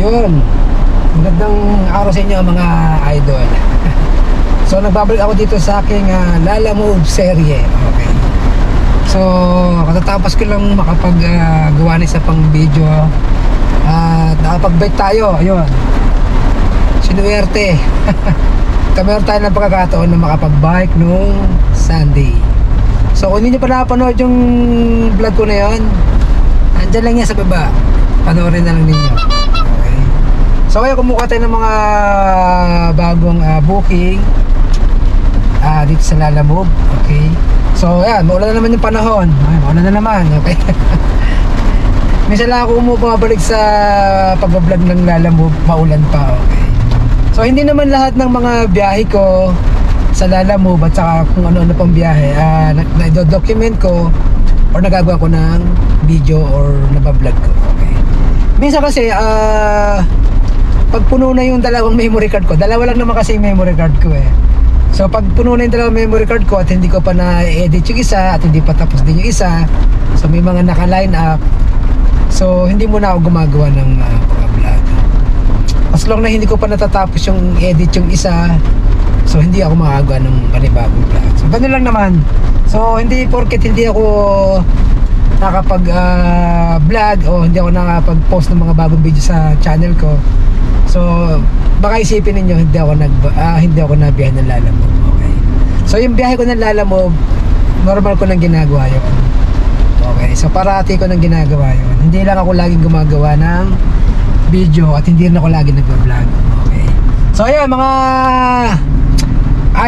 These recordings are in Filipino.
Yun, magandang araw sa inyo mga idol. So nagbabalik ako dito sa aking Lala Move serye. Okay. So katatapos ko lang makapag-gawa na isa pang video. Nakapag-bike tayo. Ayun, sinuwerte. Meron tayo ng pagkakataon na makapag-bike nung Sunday. So kung hindi nyo pa napanood yung vlog ko na yun, andyan lang yan sa baba. Panoorin na lang ninyo. Okay. So kaya kumuha tayo ng mga bagong booking dito sa Lala Move. Okay. So yan, maulan na naman yung panahon. Ay, maulan na naman. Okay. Minsan lang ako bumabalik sa pag-vlog ng Lala Move, maulan pa. Okay. So hindi naman lahat ng mga biyahe ko sa Lala Move at saka kung ano-ano pang biyahe na-document ko or nagagawa ko ng video or nabablog ko. Okay. Minsan kasi pag puno na yung dalawang memory card ko, dalawa lang naman kasi yung memory card ko eh. So pag puno na yung dalawang memory card ko at hindi ko pa na-edit yung isa at hindi pa tapos din yung isa, so may mga naka-line up, so hindi muna ako gumagawa ng vlog. As long na hindi ko pa natatapos yung edit yung isa, so hindi ako makagawa ng panibagong vlog. So ganun lang naman. So hindi porket hindi ako nakapag vlog o hindi ako nakapag-post ng mga bagong video sa channel ko, so baka isipin niyo hindi ako nabiyahe ng Lala Move. Okay. So yung biyahe ko ng Lala Move, normal ko nang ginagawa yun. Okay. So parati ko nang ginagawa yun. Hindi lang ako laging gumagawa ng video at hindi rin ako lagi nagba-vlog. Okay. So ayan mga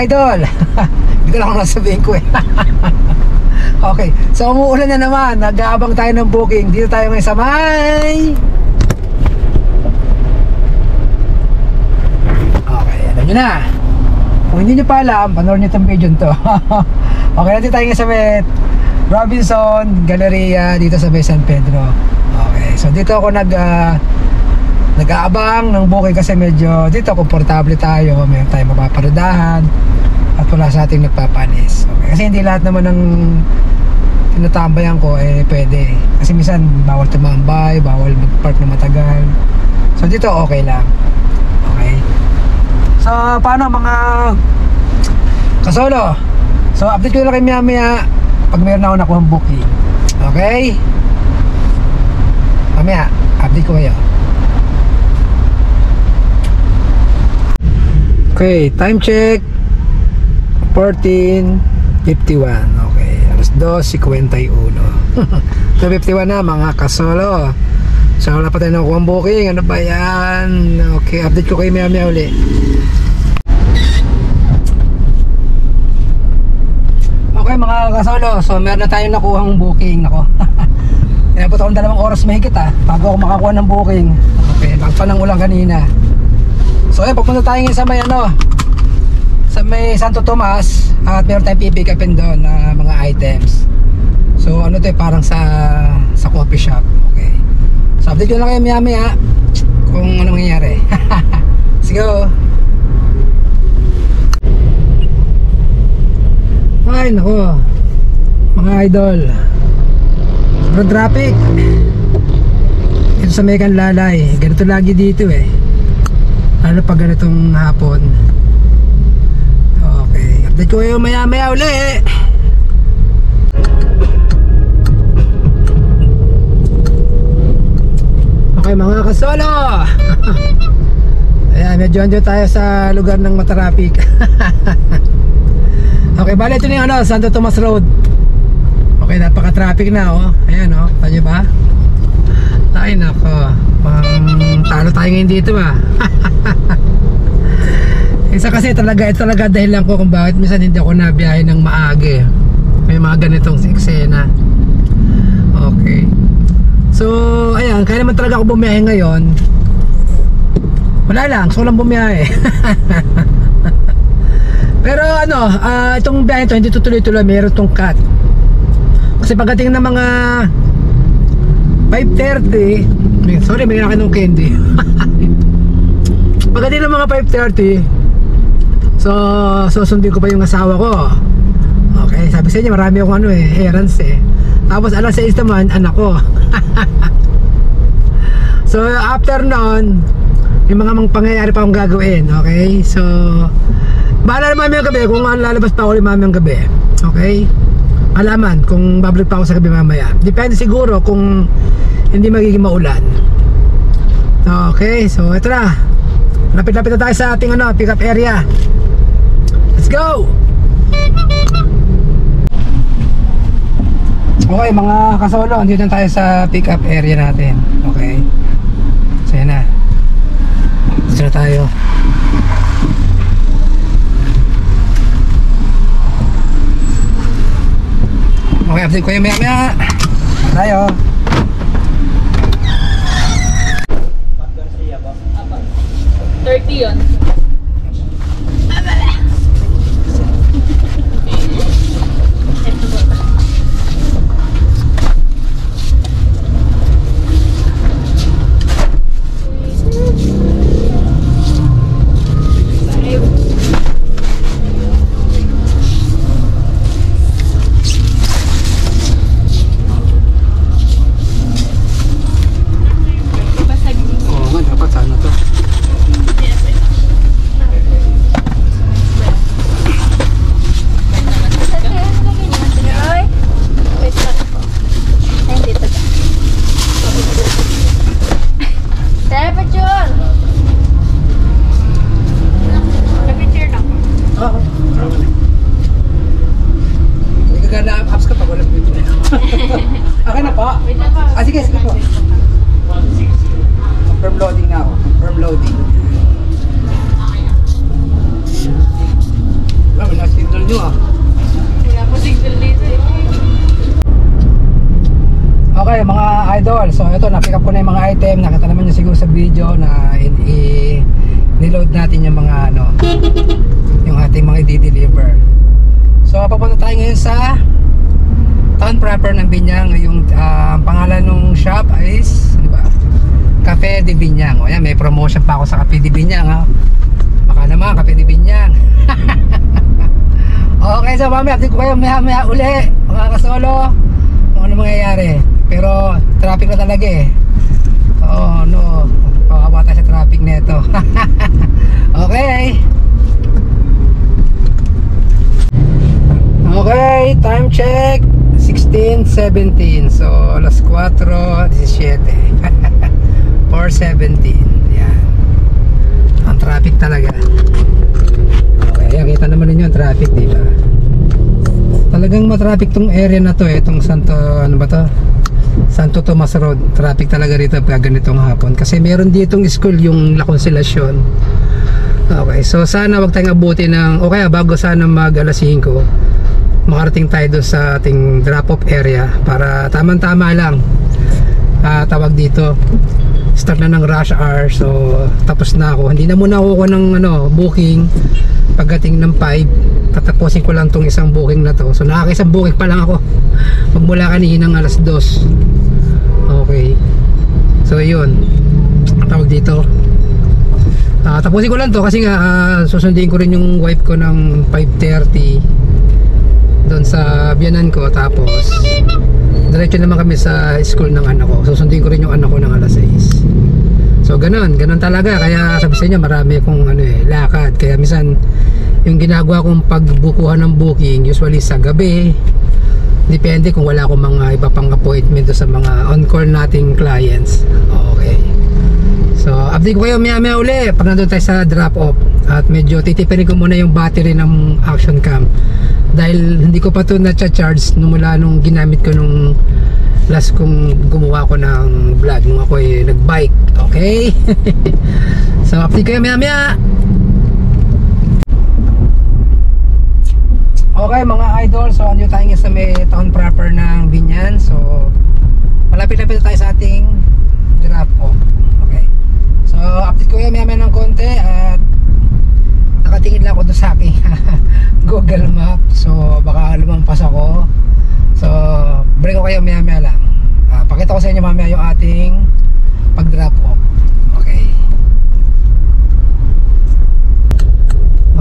idol. Hindi ko lang ako nasabihin ko eh. Okay. So umuulan na naman. Nag-aabang tayo ng booking. Dito tayo ngayon sa may alam nyo na. Kung hindi nyo pa alam, panoorin nyo itong video to. Okay, natin tayo nga sa may Robinson Galleria dito sa may San Pedro. Okay, so dito ako nag-aabang ng booking kasi medyo dito komportable tayo. Mayroon tayong mapaparadahan at wala sa ating nagpapanis. Okay, kasi hindi lahat naman ng tinatambayan ko pwede. Kasi minsan bawal tumambay, bawal mag-park na matagal. So dito okay lang. Okay. So paano mga kasolo? So update ko lang kayo maya pag mayroon ako nakuha ng booking. Okay? Mamaya update ko kayo. Okay, time check 14:51. Okay, alas 2:51. 2:51 na mga kasolo. So wala pa tayo nakuha ng booking. Ano ba yan? Okay, update ko kayo maya uli. Okay mga kasolo, so meron na tayong nakuhang booking. Nako. Inabot akong 2 oras mahigit bago ako makakuha ng booking. Okay, lagpa ng ulan kanina. So ayun, pupunta tayo ngayon sa may sa may Santo Tomas at meron tayong pipick upin doon na mga items. So ano to parang sa coffee shop. Okay. So update ko lang kayo maya kung anong nangyayari. Let's go. Ay nako mga idol, sobrang traffic dito sa Mekan Lalay. Ganito lagi dito lalo pag ganitong hapon. Okay, update ko kayo maya uli. Okay mga kasolo. Ayan, medyo andyo tayo sa lugar ng matraffic. Okay, bale ito na yung Santo Tomas Road. Okay, napaka-traffic na ayan tayo ba? Ay nako, talo tayo ngayon dito Isa kasi ito talaga dahilan ko kung bakit minsan hindi ako nabiyahe ng maaga. May mga ganitong eksena. Okay. So, ayan, kaya naman talaga ako bumiyahe ngayon. Wala lang, so lang bumiyahe. Pero itong biyahe ito hindi tutuloy-tuloy, meron itong cut. Kasi pagdating ng mga 5:30, sorry, may nakin ng candy. Pagdating ng mga 5:30, so susundin ko pa yung asawa ko. Okay, sabi sa inyo marami akong errands Tapos alas 6 naman anak ko. So after nun, may mga pangyayari pa akong gagawin. Okay, so bahala na mamayang gabi kung lalabas pa ako ni mamayang gabi. Okay, alaman kung babalik pa ako sa gabi mamaya. Depende siguro kung hindi magiging maulan. Okay, so ito na. Lapit-lapit na tayo sa ating pick up area. Let's go! Okay mga kasolo, andito na tayo sa pick up area natin. Okay, so yan na. Dito na tayo. Okay, update ko yung maya-maya. Tayo. $30 yun. Okay na po? Ah, sige, sige po. Confirm loading na ako. Confirm loading. Wala, wala signal nyo ah. Wala po signal dito eh. Okay mga idol, so ito na-pick up ko na yung mga item. Nakita naman nyo siguro sa video na niload natin yung mga yung ating mga i-deliver. So papunta tayo ngayon sa town proper ng Binyang. Yung pangalan ng shop is ano ba? Cafe de Binyang. O yan, may promotion pa ako sa Cafe de Binyang ha. Baka naman Cafe de Binyang. Okay, so mamaya update ko kayo maya uli mga kasolo kung ano mangyayari. Pero traffic na talaga eh. Oh no, kawawa tayo sa traffic nito. Okay. Okay, time check 16:17. So alas 4:17. 4:17. Yan. Ang traffic talaga. Okay, kita naman ninyo ang traffic, di ba? Talagang matraffic tong area na to eh, itong Santo, ano ba to? Santo Tomas Road. Traffic talaga rito pag ganitong hapon. Kasi meron ditong school yung La Consolacion. Okay, so sana wag tayong abuti ng, okay, bago sana mag alas 5, makarating tayo doon sa ating drop-off area para tamang-tama lang. Tawag dito, start na ng rush hour. So tapos na ako. Hindi na muna ako ng booking pagdating ng 5. Tatapusin ko lang tong isang booking na to. So nakakaisang booking pa lang ako magmula kaninang alas 2. Okay, so yun, tawag dito, tapusin ko lang to kasi nga susundin ko rin yung wife ko ng 5:30 doon sa biyanan ko. Tapos diretso naman kami sa school ng anak ko. Susundin ko rin yung anak ko ng alas 6. So ganun talaga. Kaya sabi sa inyo, marami akong lakad. Kaya minsan yung ginagawa kong pagbukuhan ng booking usually sa gabi, depende kung wala akong mga iba pang appointment sa mga on-call nating clients. Okay, so update ko kayo maya uli pag nandun tayo sa drop-off. At medyo titipirin ko muna yung battery ng action cam dahil hindi ko pa ito na-charge mula nung ginamit ko nung last kong gumawa ko ng vlog nung ako nag-bike. Okay. So update ko kayo maya. Okay mga idol, so andito tayo sa may town proper ng Binyan. So malapit-lapit na tayo sa ating drop-off. Okay, so update ko yan maya ng konti. At nakatingin lang ako doon sa aking Google Map. So baka lumampas ako. So break ko kayo maya lang. Pakita ko sa inyo mamaya yung ating pag-drop-off. Okay.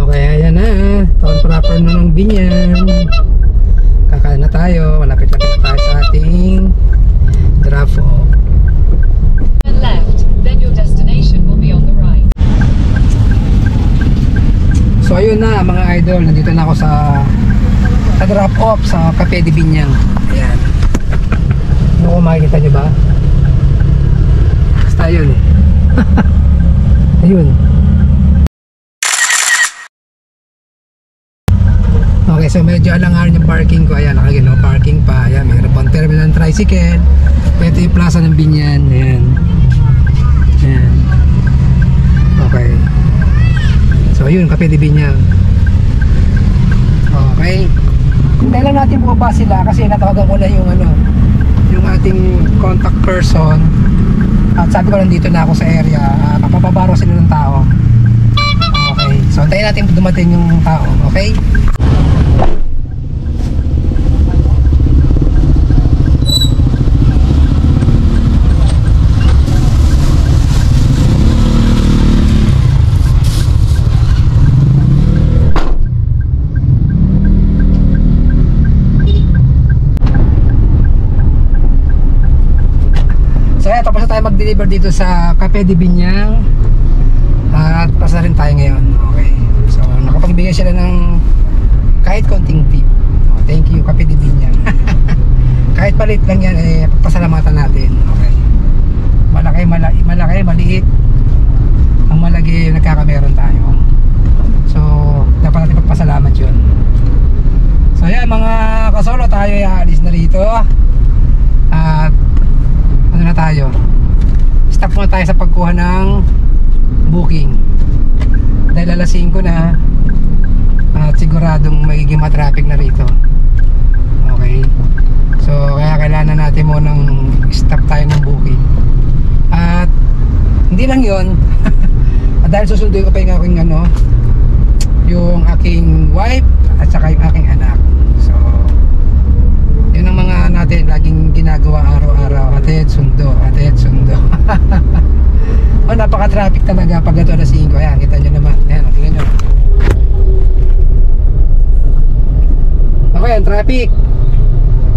Okay, ayan na. Town proper na ng Binyan. Kakain na tayo. Malapit-lapit na tayo sa ating drop-off. Left. na mga idol, nandito na ako sa drop off sa Cafe de Binyang. Ayan. Ano ko makikita nyo ba? Basta yun eh. Ayun. Okay, so medyo alangarin yung parking ko. Ayan, nakagano parking pa. Ayan, mayroon pang terminal ng tricycle. Ito yung plaza ng Binyan. Ayan. Ayan. Okay. So ayun, Cafe de Binyang. Okay. Hintayin lang natin bumaba sila kasi natawagan ko na yung yung ating contact person. At sabi ko nandito na ako sa area. Papabaro sila ng tao. Okay. So hintayin natin dumating yung tao. Okay. Tapos na tayo mag-deliver dito sa Cafe de Binyang at pasa rin tayo ngayon. Okay, so nakapagbigay sila ng kahit konting tip. Thank you Cafe de Binyang. Kahit palit lang yan, pasalamatan natin. Okay, malaki, maliit, ang malagi nagkakameron tayo, so dapat natin pagpasalamat yun. So yan mga kasolo, tayo aalis na rito at ano na tayo, stop muna tayo sa pagkuha ng booking dahil alas 5 na at siguradong magiging matraffic na rito. Okay, so kaya kailangan natin munang stop tayo ng booking. At hindi lang yun dahil susunduin ko pa yung aking yung aking wife at saka yung aking anak. So yun ang mga natin laging ginagawa araw-araw. Hatid sundo. Oh, napaka-traffic talaga pag ito alas 5. Ayan, kita nyo naman. Ayan, tingnan nyo. Okay, ang traffic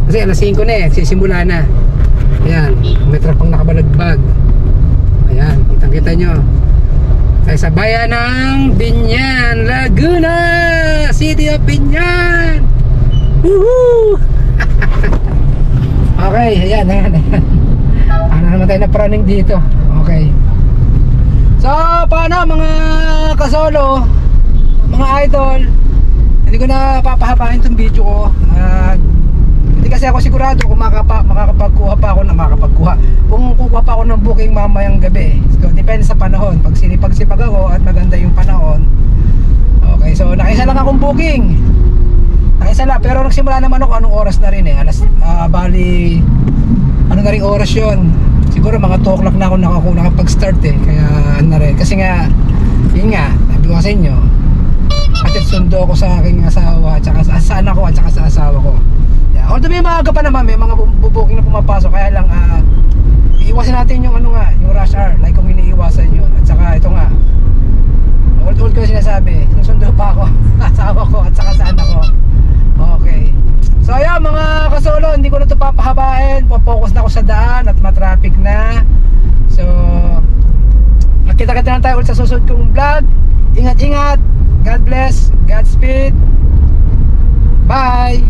kasi alas 5 na eh, sisimula na. Ayan, may trapang nakabalagbag. Ayan, kitang-kita nyo tayo sa bayan ng Binyan, Laguna, City of Binyan. Woohoo! Okay, ayan. Ano naman tayo na praning dito. Okay. So, paano mga kasolo, mga idol, hindi ko na papahabain itong video ko. Hindi kasi ako sigurado kung makakapagkuha pa ako na makakapagkuha. Kung kukuha pa ako ng booking mamayang gabi. So, depende sa panahon. Pag sinipag-sipag ako at maganda yung panahon. Okay, so nakisa lang akong booking. Nakisa lang, pero nagsimula naman ako anong oras na rin eh. Bali, ano na rin oras yun. Siguro mga 2 o'clock na ako nakapag-start eh. Kaya ano rin. Kasi nga, yun nga, sabi ko sa inyo, atid sundo ako sa aking asawa, at saka sa anak ko, at saka sa asawa ko. Yeah. Although may maaga pa naman, may mga booking na pumapasok. Kaya lang, iiwasan natin yung yung rush hour. Like kung iniiwasan yun. At saka ito nga, old ko na sinasabi, sinusundo pa ako, asawa ko, at saka sa anak ko. Okay. So ayan mga kasolo, hindi ko na ito papahabain. Focus na ako sa daan at matraffic na. So nakita-kita na tayo ulit sa susunod kong vlog. Ingat-ingat. God bless. Godspeed. Bye.